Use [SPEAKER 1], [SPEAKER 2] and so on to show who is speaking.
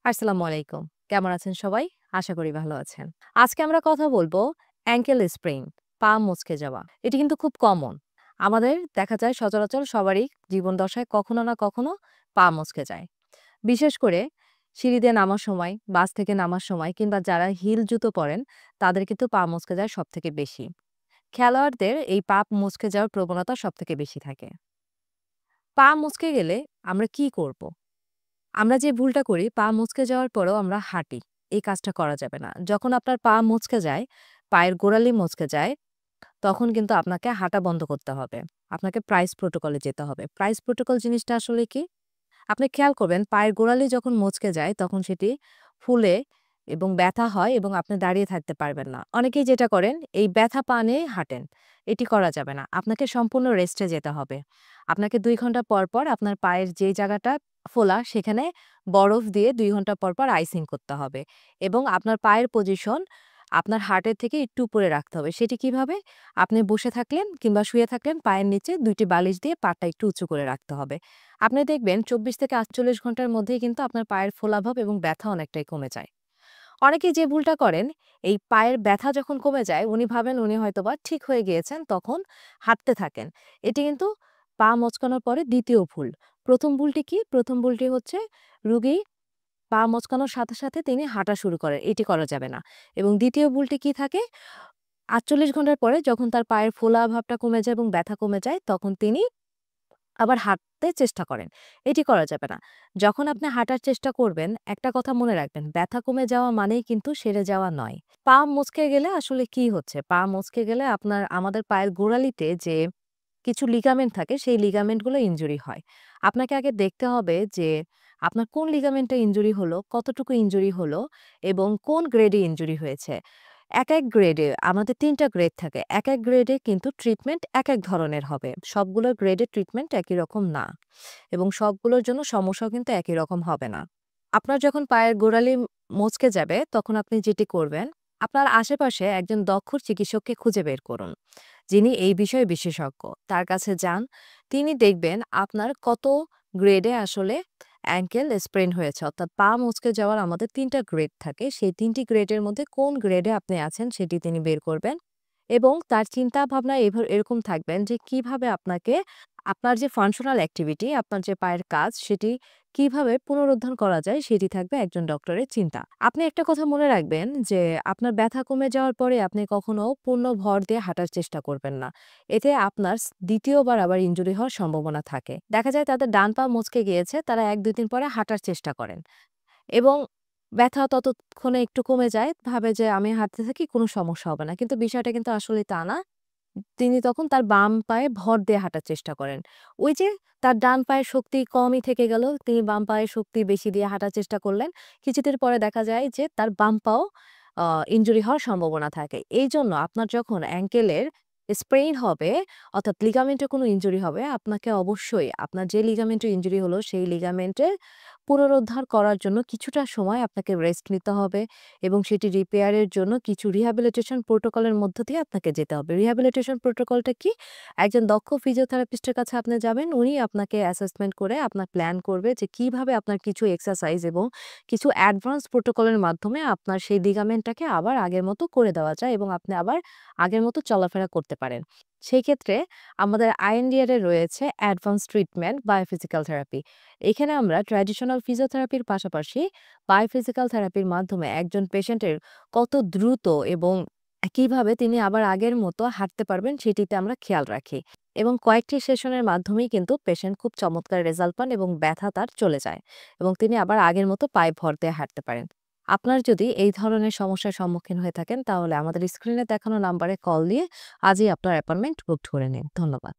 [SPEAKER 1] আসসালামু আলাইকুম। কেমন আছেন সবাই? আশা করি ভালো আছেন। আজকে আমরা কথা বলবো অ্যাঙ্কেল স্প্রেইন, পা মচকে যাওয়া। এটি কিন্তু খুব কমন। আমাদের দেখা যায় সচরাচর সবারই জীবন দশায় কখনো না কখনো পা মচকে যায়। বিশেষ করে সিঁড়ি দিয়ে নামার সময়, বাস থেকে নামার সময় কিংবা যারা হিল জুতো পরেন তাদের কিন্তু পা মচকে যায় সবথেকে বেশি। খেলোয়াড়দের এই পা মচকে যাওয়ার প্রবণতা সবথেকে বেশি থাকে। পা মচকে গেলে আমরা কি করব? আমরা যে ভুলটা করি পা মচকে যাওয়ার পরেও আমরা হাঁটি। এই কাজটা করা যাবে না। যখন আপনার পা মচকে যায়, পায়ের গোড়ালি মচকে যায়, তখন কিন্তু আপনাকে হাঁটা বন্ধ করতে হবে। আপনাকে প্রাইস প্রোটোকলে যেতে হবে। প্রাইস প্রোটোকল জিনিসটা আসলে কি? আপনি খেয়াল করবেন পায়ের গোড়ালি যখন মচকে যায় তখন সেটি ফুলে এবং ব্যথা হয় এবং আপনি দাঁড়িয়ে থাকতে পারবেন না। অনেকেই যেটা করেন এই ব্যথা পা নিয়ে হাঁটেন। এটি করা যাবে না। আপনাকে সম্পূর্ণ রেস্টে যেতে হবে। আপনাকে ২ ঘন্টা পর, পর আপনার পায়ের যে জায়গাটা ফোলা সেখানে বরফ দিয়ে ২ ঘন্টা পর, পর আইসিং করতে হবে এবং আপনার পায়ের পজিশন আপনার হার্টের থেকে একটু উপরে রাখতে হবে। সেটি কিভাবে? আপনি বসে থাকলেন কিংবা শুয়ে থাকলেন পায়ের নিচে ২ টি বালিশ দিয়ে পাটা একটু উঁচু করে রাখতে হবে। আপনি দেখবেন ২৪ থেকে ৪৮ ঘন্টার মধ্যেই কিন্তু আপনার পায়ের ফোলাভাব এবং ব্যথা অনেকটাই কমে যায়। অনেকেই যে ভুলটা করেন, এই পায়ের ব্যথা যখন কমে যায় উনি ভাবেন উনি হয়তোবা ঠিক হয়ে গিয়েছেন তখন হাঁটতে থাকেন। এটি কিন্তু পা মচকানোর পরে ২য় ভুল। ১ম ভুলটি কি? ১ম ভুলটি হচ্ছে রোগী পা মচকানোর সাথে, সাথে তিনি হাঁটা শুরু করেন। এটি করা যাবে না। এবং ২য় ভুলটি কি থাকে? ৪৮ ঘন্টার পরে যখন তার পায়ের ফোলা ভাবটা কমে যায় এবং ব্যথা কমে যায় তখন তিনি আবার হাঁটতে চেষ্টা করেন। এটি করা যাবে না। যখন আপনি হাঁটার চেষ্টা করবেন, একটা কথা মনে রাখবেন, ব্যথা কমে যাওয়া মানেই কিন্তু সেরে যাওয়া নয়। পা মচকে গেলে আসলে কি হচ্ছে? পা মচকে গেলে আমাদের পায়ের গোড়ালিতে যে কিছু লিগামেন্ট থাকে, সেই লিগামেন্টগুলো ইনজুরি হয়। আপনাকে আগে দেখতে হবে যে আপনার কোন লিগামেন্টে ইনজুরি হলো, কতটুকু ইনজুরি হলো এবং কোন গ্রেডে ইনজুরি হয়েছে। একেক গ্রেডে আমাদের ৩ টা গ্রেড থাকে। একেক গ্রেডে কিন্তু ট্রিটমেন্ট একেক ধরনের হবে। সবগুলো গ্রেডের ট্রিটমেন্ট একই রকম না এবং সবগুলোর জন্য সমস্যাও কিন্তু একই রকম হবে না। আপনার যখন পায়ের গোড়ালি মচকে যাবে, তখন আপনি যেটি করবেন, আপনার আশেপাশে একজন দক্ষ চিকিৎসককে খুঁজে বের করুন, যিনি এই বিষয়ে বিশেষজ্ঞ। তার কাছে যান। তিনি দেখবেন আপনার কত গ্রেডে আসলে অ্যাঙ্কেল স্প্রেন হয়েছে। অর্থাৎ পা মচকে যাওয়ার আমাদের ৩ টা গ্রেড থাকে। সেই ৩ টি গ্রেডের মধ্যে কোন গ্রেডে আপনি আছেন সেটি তিনি বের করবেন এবং তার চিন্তাভাবনা এরকম থাকবেন যে কিভাবে আপনাকে আপনার যে ফাংশনাল অ্যাক্টিভিটি, আপনার যে পায়ের কাজ সেটি কিভাবে পুনরুদ্ধার করা যায় সেটি থাকবে একজন ডক্টরের চিন্তা। আপনি একটা কথা মনে রাখবেন যে আপনার ব্যথা কমে যাওয়ার পরে আপনি কখনো পূর্ণ ভর দিয়ে হাঁটার চেষ্টা করবেন না। এতে আপনার ২য় বার আবার ইনজুরি হওয়ার সম্ভাবনা থাকে। দেখা যায় তাদের ডান পা মচকে গিয়েছে, তারা ১-২ দিন পরে হাঁটার চেষ্টা করেন এবং ব্যথা ততক্ষণে একটু কমে যায়। ভাবে যে আমি হাঁটতে থাকি কোনো সমস্যা হবে না। কিন্তু বিষয়টা কিন্তু আসলে তা না। তিনি তখন তার বাম পায়ে ভর দিয়ে হাঁটার চেষ্টা করেন। ওই যে তার ডান পায়ের শক্তি কমই থেকে গেল। তিনি বাম পায়ের শক্তি বেশি দিয়ে হাঁটার চেষ্টা করলেন। কিছুদিন পরে দেখা যায় যে তার বাম পাও আ ইনজুরি হওয়ার সম্ভাবনা থাকে। এইজন্য আপনার যখন অ্যাঙ্কেলের স্প্রেইন হবে অর্থাৎ লিগামেন্টে কোনো ইনজুরি হবে, আপনাকে অবশ্যই আপনার যে লিগামেন্টে ইনজুরি হলো সেই লিগামেন্টের পুনরুদ্ধার করার জন্য কিছুটা সময় আপনাকে রেস্ট নিতে হবে এবং সেটি রিপেয়ারের জন্য কিছু রিহ্যাবিলিটেশন প্রোটোকলের মধ্য দিয়ে আপনাকে যেতে হবে। রিহ্যাবিলিটেশন প্রোটোকলটা কি? একজন দক্ষ ফিজিওথেরাপিস্টের কাছে আপনি যাবেন। উনি আপনাকে অ্যাসেসমেন্ট করে আপনার প্ল্যান করবে যে কিভাবে আপনার কিছু এক্সারসাইজ এবং কিছু অ্যাডভান্স প্রোটোকলের মাধ্যমে আপনার সেই লিগামেন্টটাকে আবার আগের মতো করে দেওয়া যায় এবং আপনি আবার আগের মতো চলাফেরা করতে পারেন। সেই ক্ষেত্রে আমাদের আইএনডিআর এ রয়েছে অ্যাডভান্স ট্রিটমেন্ট বায়োফিজিক্যাল থেরাপি। এখানে আমরা ট্র্যাডিশনাল ফিজিওথেরাপির পাশাপাশি বায়োফিজিক্যাল থেরাপির মাধ্যমে একজন পেশেন্টের কত দ্রুত এবং কিভাবে তিনি আবার আগের মতো হাঁটতে পারবেন সেটিতে আমরা খেয়াল রাখি এবং কয়েকটি সেশনের মাধ্যমেই কিন্তু পেশেন্ট খুব চমৎকার রেজাল্ট পান এবং ব্যথা তার চলে যায় এবং তিনি আবার আগের মতো পায়ে ভর দিয়ে হাঁটতে পারেন। আপনার যদি এই ধরনের সমস্যার সম্মুখীন হয়ে থাকেন তাহলে আমাদের স্ক্রিনে দেখানো নাম্বারে কল দিয়ে আজই আপনার অ্যাপয়েন্টমেন্ট বুকড করে নিন। ধন্যবাদ।